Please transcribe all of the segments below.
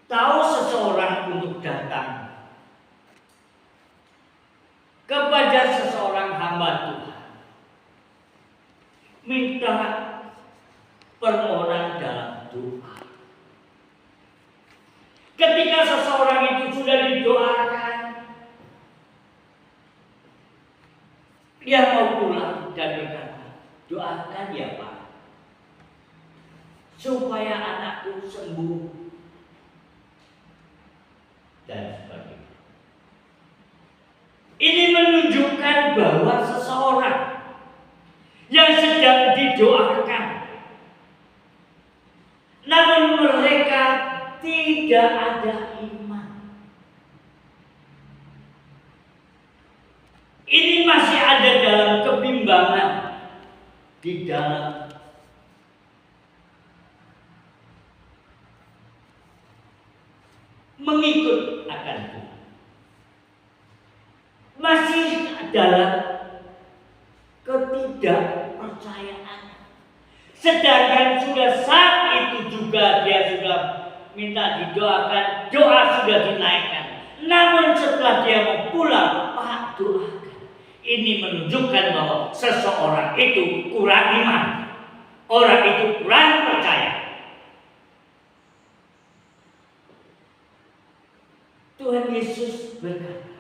tahu seseorang untuk datang kepada seseorang hamba Tuhan, minta permohonan dalam doa. Ketika seseorang itu sudah didoakan, dia mau pulang dan berkata, doakan ya Pak, supaya anakku sembuh dan sebagainya. Ini menunjukkan bahwa seseorang yang sedang didoakan, namun mereka tidak ada iman. Ini masih ada dalam kebimbangan di dalam mengikut akan Tuhan. Masih dalam ketidakpercayaan. Sedangkan sudah saat itu juga dia sudah minta didoakan, doa sudah dinaikkan. Namun setelah dia mau pulang, Pak doakan. Ini menunjukkan bahwa seseorang itu kurang iman. Orang itu kurang percaya. Tuhan Yesus berkata,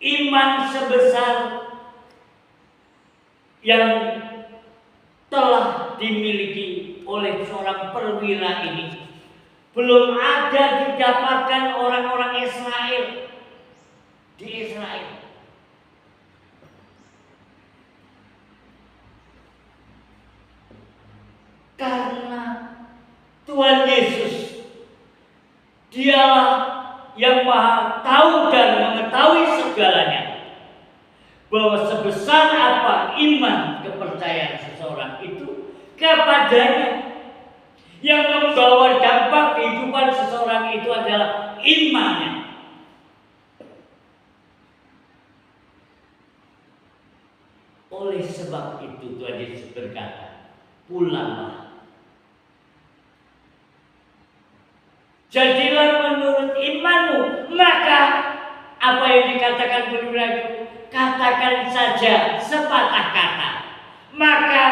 iman sebesar yang telah dimiliki oleh seorang perwira ini belum ada didapatkan orang-orang Israel di Israel. Karena Tuhan Yesus dialah yang maha tahu dan mengetahui segalanya, bahwa sebesar apa iman kepercayaan seseorang itu kepadanya, yang membawa dampak kehidupan seseorang itu adalah imannya. Oleh sebab itu Tuhan Yesus berkata, pulanglah. Jadilah menurut imanmu. Maka apa yang dikatakan perwira itu, katakan saja sepatah kata, maka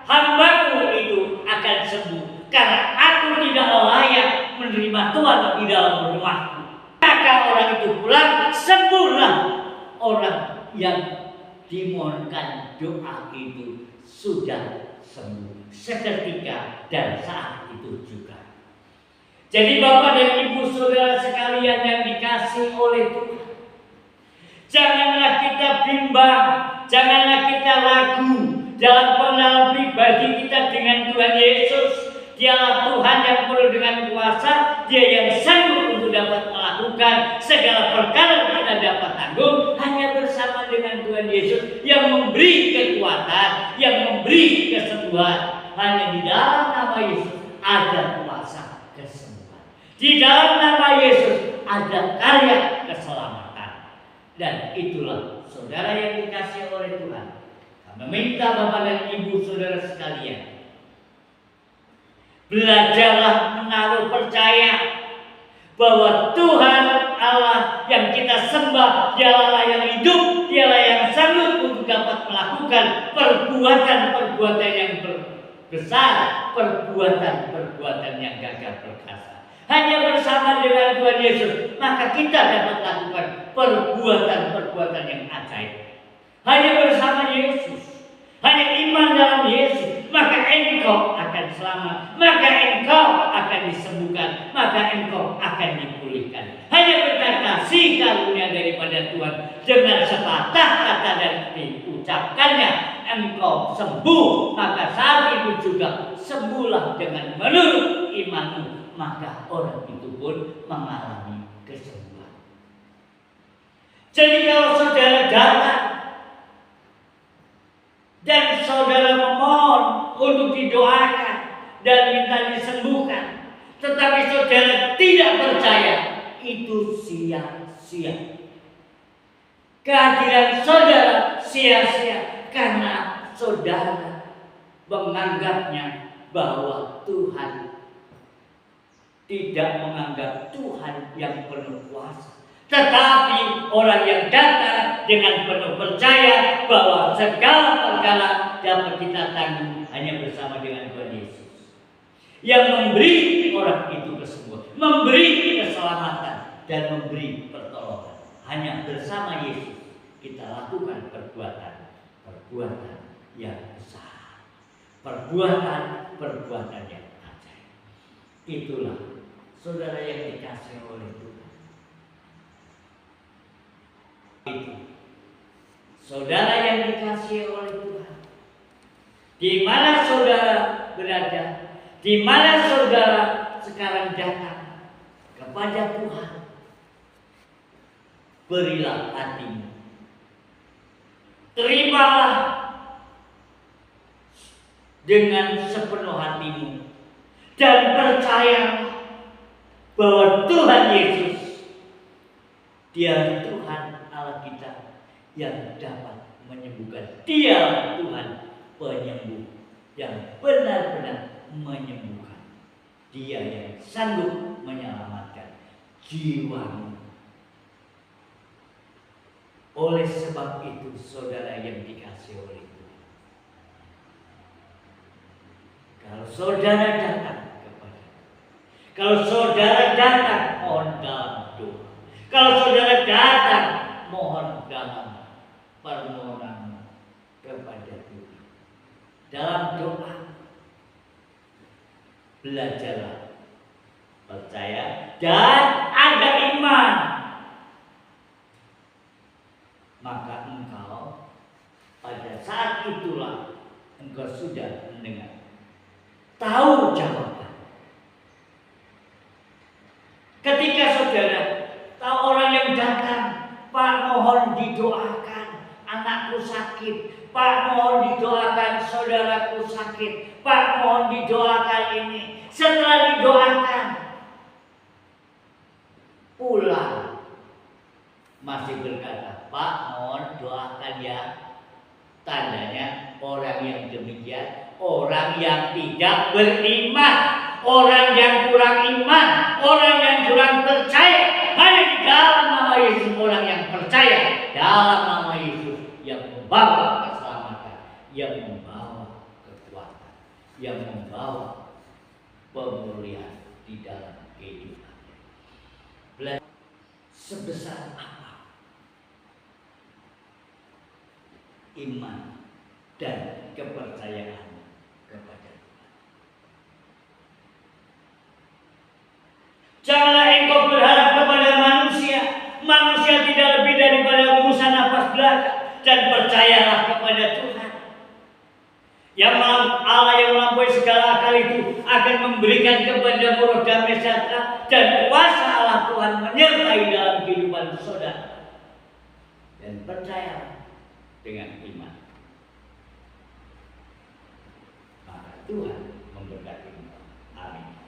hambaku itu akan sembuh, karena aku tidak layak menerima Tuhan di dalam rumahku. Maka orang itu pulang, sembuhlah. Orang yang dimohonkan doa itu sudah sembuh seketika dan saat itu juga. Jadi Bapak dan Ibu Saudara sekalian yang dikasihi oleh Tuhan, janganlah kita bimbang, janganlah kita ragu dalam pengenalan pribadi kita dengan Tuhan Yesus. Dialah Tuhan yang penuh dengan kuasa, Dia yang sanggup untuk dapat melakukan segala perkara kita dapat tanggung hanya bersama dengan Tuhan Yesus yang memberi kekuatan, yang memberi kesembuhan. Hanya di dalam nama Yesus ada kuasa kesembuhan. Di dalam nama Yesus ada karya keselamatan. Dan itulah saudara yang dikasihi oleh Tuhan, kami minta Bapak dan Ibu Saudara sekalian, belajarlah menaruh percaya bahwa Tuhan Allah yang kita sembah, Dialah yang hidup, Dialah yang sanggup untuk dapat melakukan perbuatan-perbuatan yang besar, perbuatan-perbuatan yang gagah perkasa. Hanya bersama dengan Tuhan Yesus, maka kita dapat lakukan perbuatan-perbuatan yang ajaib. Hanya bersama Yesus, hanya iman dalam Yesus, maka engkau akan selamat, maka engkau akan disembuhkan, maka engkau akan dipulihkan. Hanya berkat kasih karunia daripada Tuhan, dengan sepatah kata dan diucapkannya, engkau sembuh, maka saat itu juga sembuhlah dengan menurut imanmu. Maka orang itu pun mengalami kesembuhan. Jadi kalau saudara datang dan saudara memohon untuk didoakan dan minta disembuhkan, tetapi saudara tidak percaya, itu sia-sia. Kehadiran saudara sia-sia karena saudara menganggapnya bahwa Tuhan tidak menganggap Tuhan yang penuh kuasa. Tetapi orang yang datang dengan penuh percaya bahwa segala perkara dapat kita tanggung hanya bersama dengan Tuhan Yesus, yang memberi orang itu kesembuhan, memberi keselamatan, dan memberi pertolongan. Hanya bersama Yesus kita lakukan perbuatan yang besar, perbuatan yang ajaib. Itulah saudara yang dikasihi oleh Tuhan. Itu saudara yang dikasihi oleh Tuhan. Di mana saudara berada, di mana saudara sekarang datang kepada Tuhan, berilah hatimu, terimalah dengan sepenuh hatimu, dan percaya bahwa Tuhan Yesus, Dia Tuhan Allah kita yang dapat menyembuhkan. Dia Tuhan penyembuh yang benar-benar menyembuhkan. Dia yang sanggup menyelamatkan jiwamu. Oleh sebab itu, saudara yang dikasihi oleh Tuhan, kalau saudara datang kepada, kalau saudara datang mohon dalam doa, kalau saudara datang mohon dalam permohonan kepada Tuhan, dalam doa, belajarlah percaya dan ada iman. Maka engkau pada saat itulah engkau sudah mendengar, tahu jawaban. Ketika saudara tahu orang yang datang, Pak mohon didoakan, anakku sakit, Pak mohon didoakan, saudaraku sakit, Pak mohon didoakan ini. Setelah didoakan, pulang masih berkata, Pak mohon doakan ya. Tandanya orang yang demikian, orang yang tidak beriman, orang yang kurang iman, orang yang kurang percaya. Hanya di dalam nama Yesus orang yang percaya, dalam nama Yesus yang membawa keselamatan, yang membawa kekuatan, yang membawa pemulihan di dalam kehidupan. Sebesar apa iman dan kepercayaan kepada Tuhan. Janganlah engkau berharap kepada manusia. Manusia tidak lebih daripada hembusan napas belaka. Dan percayalah kepada Tuhan. Yang Allah yang melampaui segala akal itu akan memberikan kepada roh damai sejahtera dan kuasa Allah Tuhan menyertai dalam kehidupan saudara. Dan percayalah dengan iman, maka Tuhan memberkati. Amin.